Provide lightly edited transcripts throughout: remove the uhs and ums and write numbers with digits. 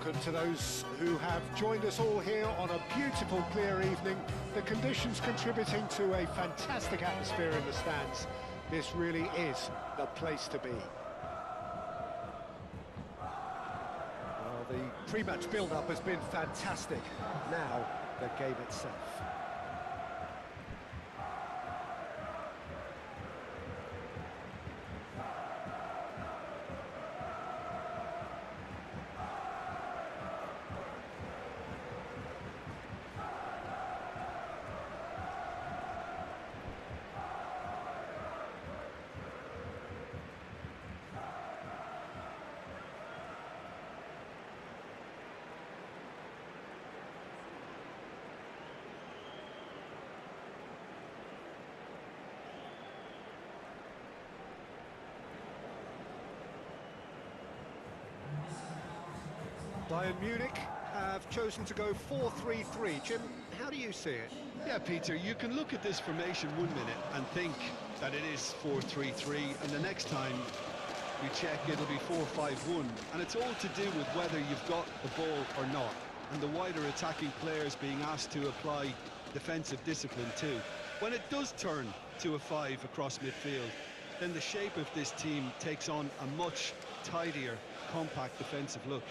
welcome to those who have joined us all here on a beautiful, clear evening. The conditions contributing to a fantastic atmosphere in the stands. This really is the place to be. Well, the pre-match build-up has been fantastic. Now, the game itself. Bayern Munich have chosen to go 4-3-3. Jim, how do you see it? Yeah, Peter, you can look at this formation 1 minute and think that it is 4-3-3, and the next time you check it'll be 4-5-1, and it's all to do with whether you've got the ball or not, and the wider attacking players being asked to apply defensive discipline too. When it does turn to a 5 across midfield, then the shape of this team takes on a much tidier, compact defensive look.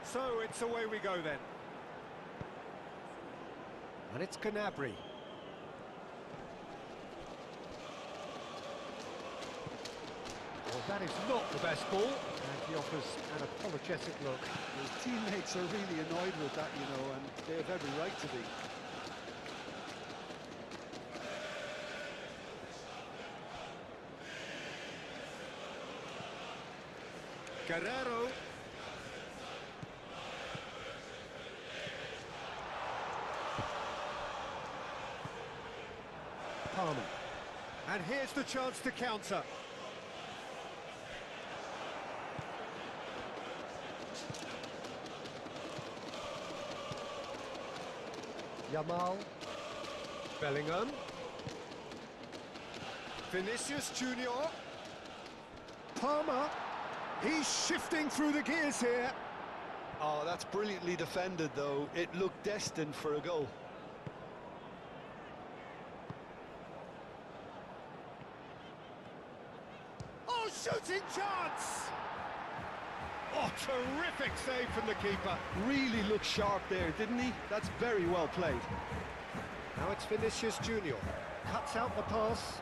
So it's away we go then. And it's Gnabry. Well, that is not the best ball, and he offers an apologetic look. His teammates are really annoyed with that, you know, and they have every right to be. Guerrero. Palmer. And here's the chance to counter. Yamal. Bellingham. Vinicius Junior. Palmer. He's shifting through the gears here. Oh, that's brilliantly defended, though. It looked destined for a goal. Oh, shooting chance! Oh, terrific save from the keeper. Really looked sharp there, didn't he? That's very well played. Now it's Vinicius Junior. Cuts out the pass.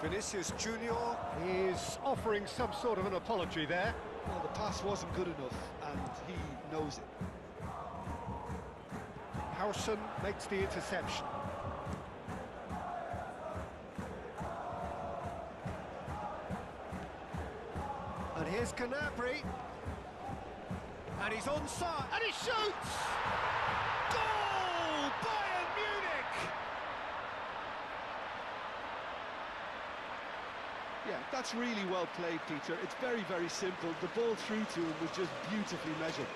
Vinicius Junior is offering some sort of an apology there. Well, the pass wasn't good enough, and he knows it. Howson makes the interception. And here's Gnabry. And he's onside. And he shoots! Goal! Bayern Munich! Yeah, that's really well played, Peter. It's very, very simple. The ball through to him was just beautifully measured.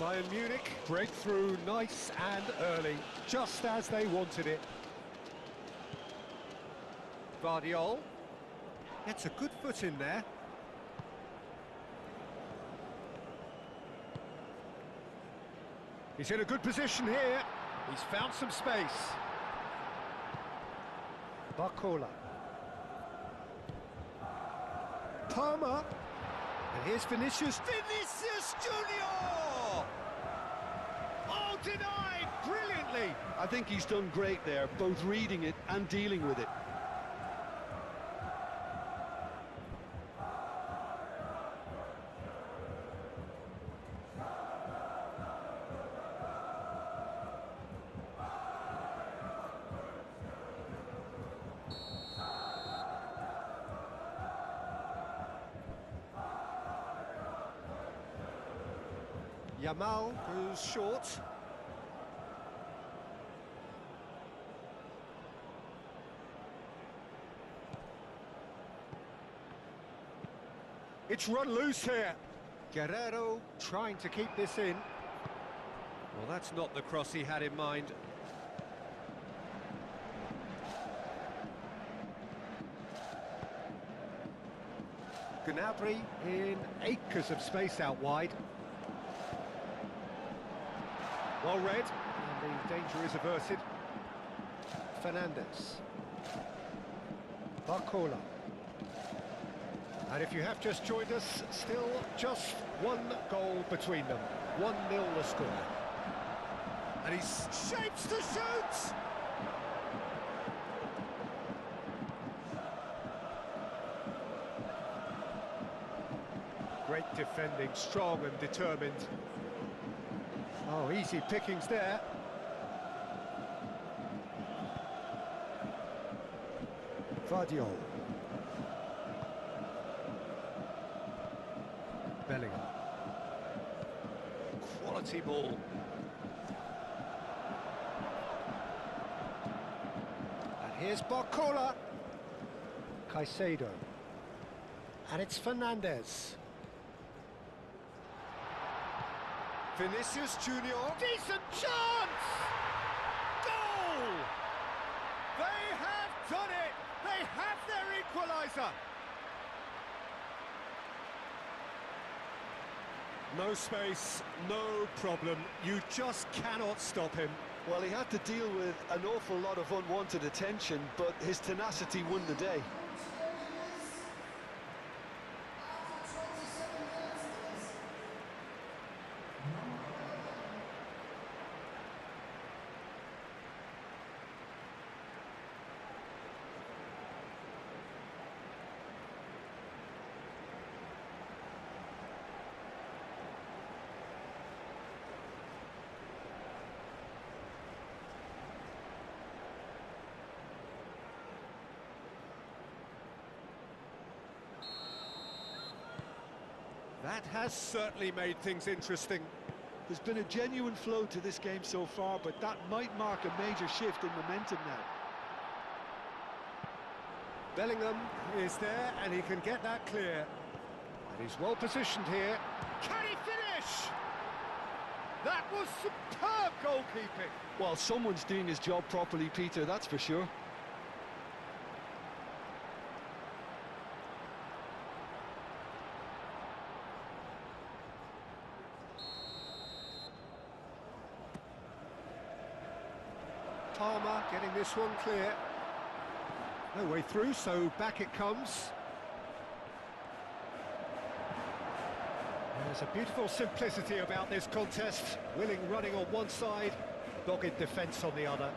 Bayern Munich break through nice and early, just as they wanted it. Guardiola gets a good foot in there. He's in a good position here. He's found some space. Barcola. Palmer. And here's Vinicius. Vinicius Junior! Oh, denied brilliantly. I think he's done great there, both reading it and dealing with it. Yamal goes short. It's run loose here. Guerrero trying to keep this in. Well, that's not the cross he had in mind. Gnabry in acres of space out wide. Well read, and the danger is averted. Fernandez. Barcola. And if you have just joined us, still just one goal between them. 1-0 the score. And he shapes to shoot! Great defending, strong and determined. Oh, easy pickings there. Guardiola. Bellingham. Quality ball. Here's Barcola. Caicedo. And it's Fernandez. Vinicius Junior. Decent chance! Goal! They have done it! They have their equaliser! No space, no problem. You just cannot stop him. Well, he had to deal with an awful lot of unwanted attention, but his tenacity won the day. That has certainly made things interesting. There's been a genuine flow to this game so far, but that might mark a major shift in momentum now. Bellingham is there, and he can get that clear. And he's well positioned here. Can he finish? That was superb goalkeeping. Well, someone's doing his job properly, Peter, that's for sure. Palmer getting this one clear. No way through, so back it comes. There's a beautiful simplicity about this contest. Willing running on one side, dogged defence on the other.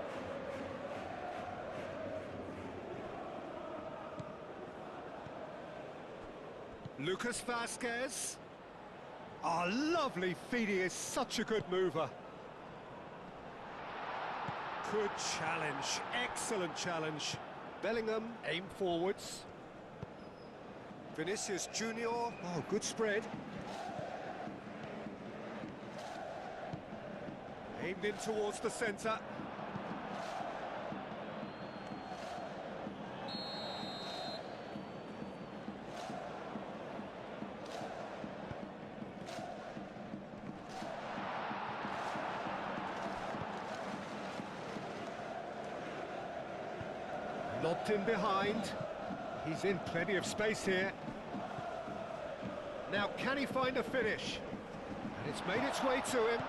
Lucas Vazquez. Oh, lovely feed, he is such a good mover. Good challenge, excellent challenge. Bellingham, aim forwards. Vinicius Junior, oh, good spread. Aimed in towards the centre. Lobbed in behind. He's in plenty of space here. Now, can he find a finish? And it's made its way to him.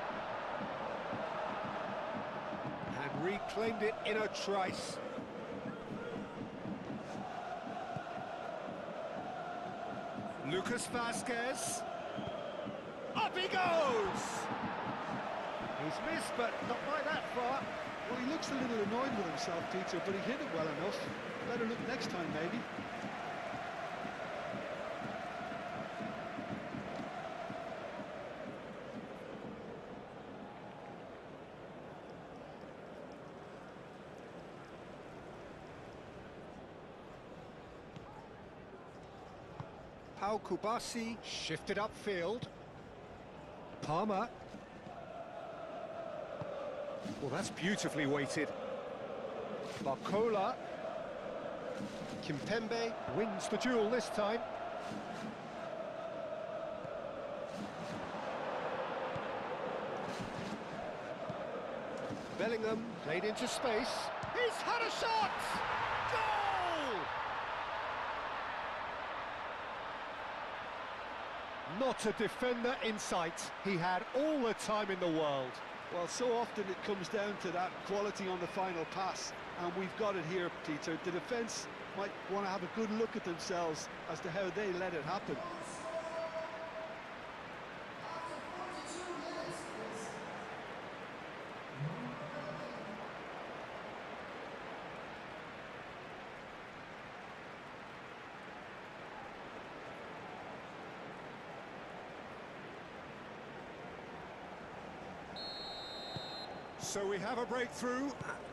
And reclaimed it in a trice. Lucas Vazquez. Up he goes! He's missed, but not by that far. Well, he looks a little annoyed with himself, Peter, but he hit it well enough. Better look next time, maybe. Pau Kubasi shifted upfield. Palmer. Well, that's beautifully weighted. Barcola. Kimpembe wins the duel this time. Bellingham played into space. He's had a shot! Goal! Not a defender in sight. He had all the time in the world. Well, so often it comes down to that quality on the final pass, and we've got it here, Peter. The defence might want to have a good look at themselves as to how they let it happen. So we have a breakthrough.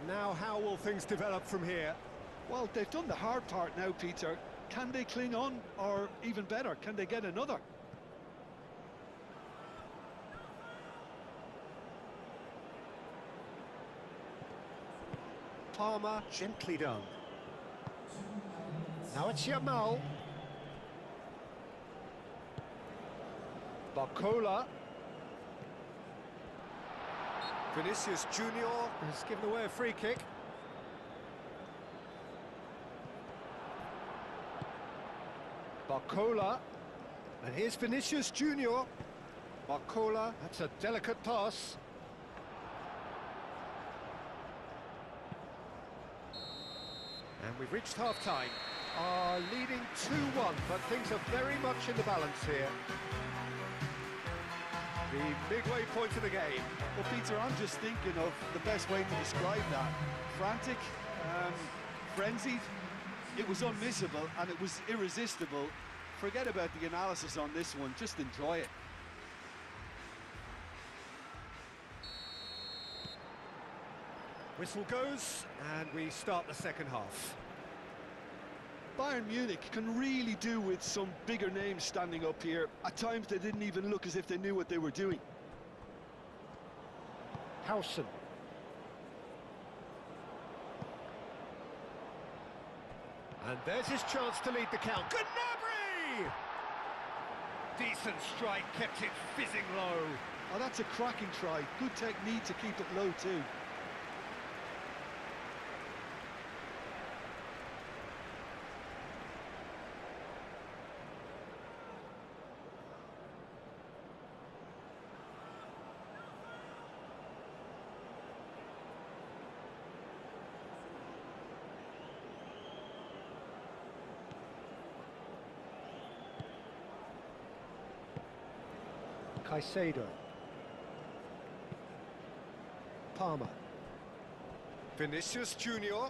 Now how will things develop from here? Well, they've done the hard part now, Peter. Can they cling on, or even better, can they get another? Palmer, gently done. Now it's Yamal. Barcola. Vinicius Junior has given away a free kick. Barcola. And here's Vinicius Junior. Barcola, that's a delicate pass. And we've reached half-time. Are leading 2-1, but things are very much in the balance here. The midway point of the game. Well, Peter, I'm just thinking of the best way to describe that. Frantic, frenzied. It was unmissable and it was irresistible. Forget about the analysis on this one, just enjoy it. Whistle goes, and we start the second half. Bayern Munich can really do with some bigger names standing up here. At times they didn't even look as if they knew what they were doing. Howson. And there's his chance to lead the count. Gnabry! Decent strike, kept it fizzing low. Oh, that's a cracking try. Good technique to keep it low too. Caicedo. Palmer. Vinicius Junior.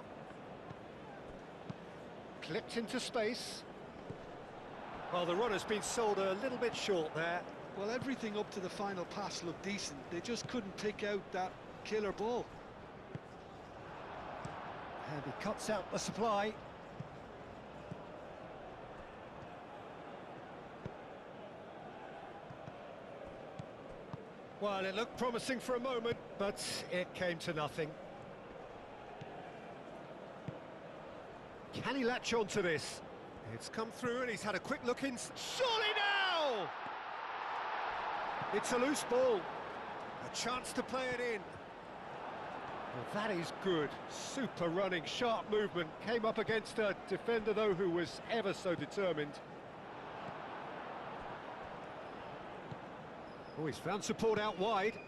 Clipped into space. Well, the runner's been sold a little bit short there. Well, everything up to the final pass looked decent. They just couldn't pick out that killer ball. And he cuts out the supply. Well, it looked promising for a moment, but it came to nothing. Can he latch on to this? It's come through and he's had a quick look in. Surely now! It's a loose ball. A chance to play it in. Well, that is good. Super running, sharp movement. Came up against a defender, though, who was ever so determined. Oh, he's found support out wide.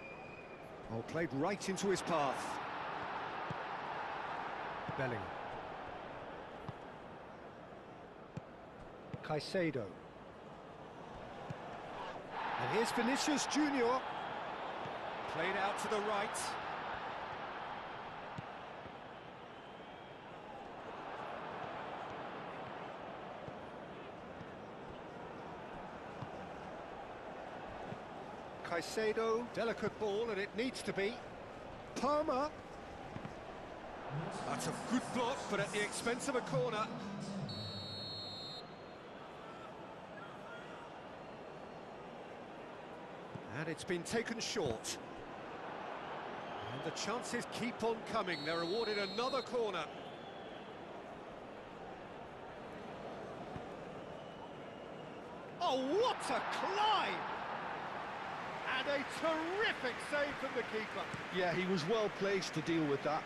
Oh, played right into his path. Bellingham. Caicedo. And here's Vinicius Junior. Played out to the right. Caicedo, delicate ball, and it needs to be. Palmer. That's a good block, but at the expense of a corner. And it's been taken short. And the chances keep on coming. They're awarded another corner. Oh, what a climb! And a terrific save from the keeper. Yeah, he was well placed to deal with that.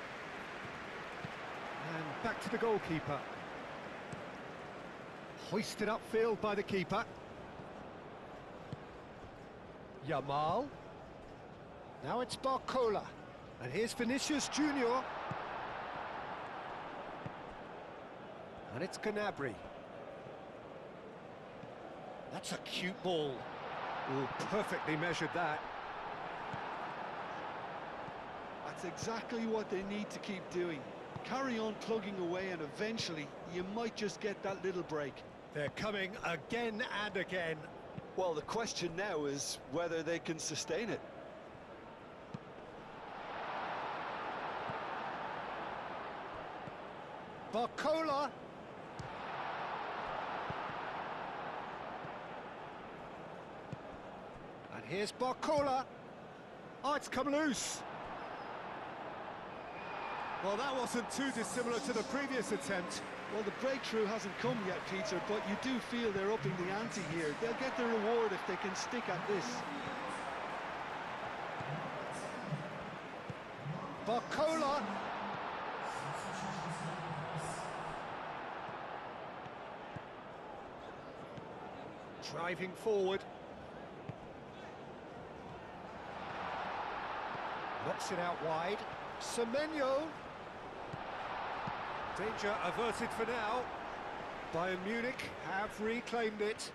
And back to the goalkeeper. Hoisted upfield by the keeper. Yamal. Now it's Barcola. And here's Vinicius Junior. And it's Gnabry. That's a cute ball. Oh, perfectly measured that. That's exactly what they need to keep doing. Carry on plugging away and eventually you might just get that little break. They're coming again and again. Well, the question now is whether they can sustain it. Barcola. And here's Barcola. Oh, it's come loose. Well, that wasn't too dissimilar to the previous attempt. Well, the breakthrough hasn't come yet, Peter, but you do feel they're upping the ante here. They'll get the reward if they can stick at this. Barcola. Driving forward. Knocks it out wide. Semenyo. Danger averted for now. Bayern Munich have reclaimed it.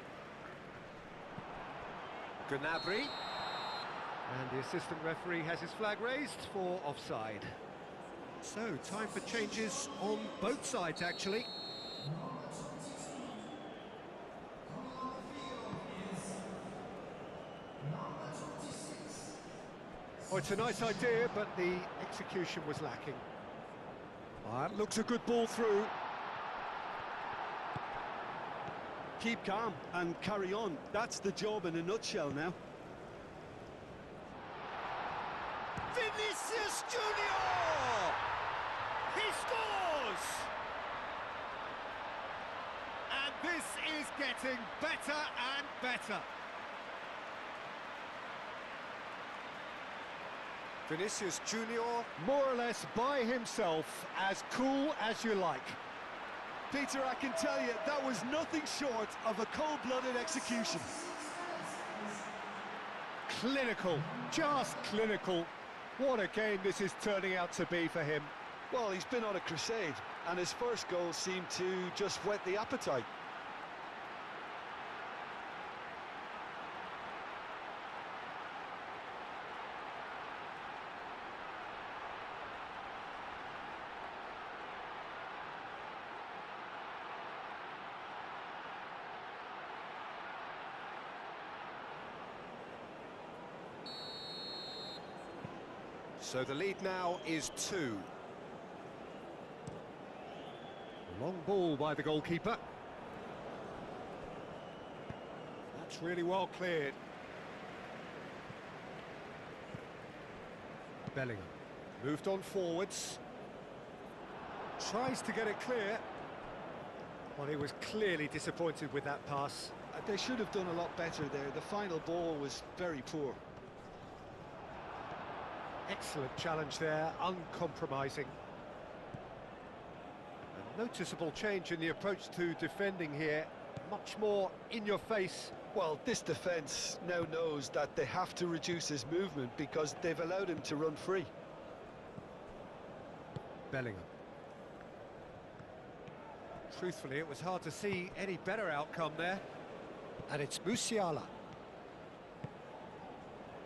Gnabry. And the assistant referee has his flag raised for offside. So, time for changes on both sides, actually. Oh, it's a nice idea, but the execution was lacking. That looks a good ball through. Keep calm and carry on. That's the job in a nutshell now. Vinicius Junior! He scores! And this is getting better and better. Vinicius Junior, more or less by himself, as cool as you like. Peter, I can tell you, that was nothing short of a cold-blooded execution. Clinical, just clinical. What a game this is turning out to be for him. Well, he's been on a crusade, and his first goal seemed to just whet the appetite. So the lead now is 2. Long ball by the goalkeeper. That's really well cleared. Bellingham moved on forwards. Tries to get it clear. Well, he was clearly disappointed with that pass. They should have done a lot better there. The final ball was very poor. Excellent challenge there, uncompromising. A noticeable change in the approach to defending here, much more in your face. Well, this defence now knows that they have to reduce his movement because they've allowed him to run free. Bellingham. Truthfully, it was hard to see any better outcome there. And it's Musiala.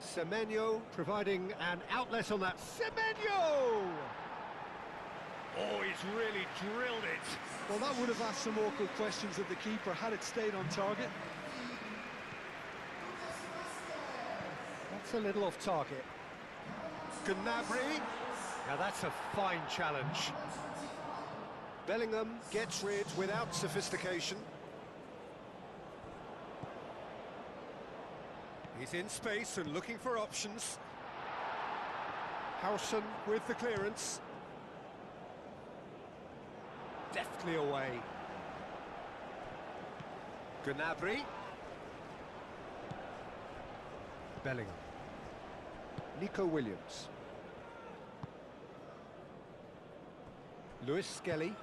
Semenyo providing an outlet on that. Semenyo! Oh, he's really drilled it. Well, that would have asked some awkward questions of the keeper had it stayed on target. That's a little off target. Gnabry. Now that's a fine challenge. Bellingham gets rid without sophistication. He's in space and looking for options. Howson with the clearance. Deftly away. Gnabry. Bellingham. Nico Williams. Lewis Skelly.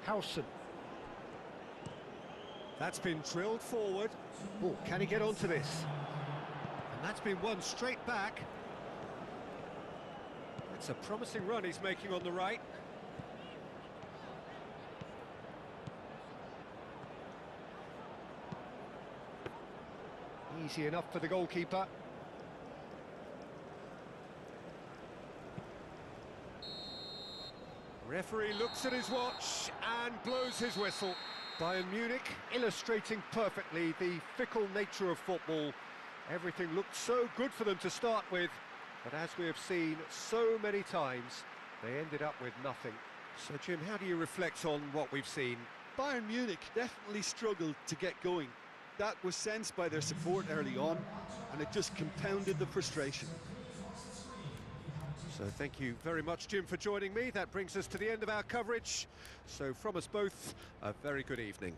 Howson. That's been drilled forward. Oh, can he get onto this? And that's been won straight back. It's a promising run he's making on the right. Easy enough for the goalkeeper. Referee looks at his watch and blows his whistle. Bayern Munich illustrating perfectly the fickle nature of football. Everything looked so good for them to start with, but as we have seen so many times, they ended up with nothing. So, Jim, how do you reflect on what we've seen? Bayern Munich definitely struggled to get going. That was sensed by their support early on, and it just compounded the frustration. So thank you very much, Jim, for joining me. That brings us to the end of our coverage. So from us both, a very good evening.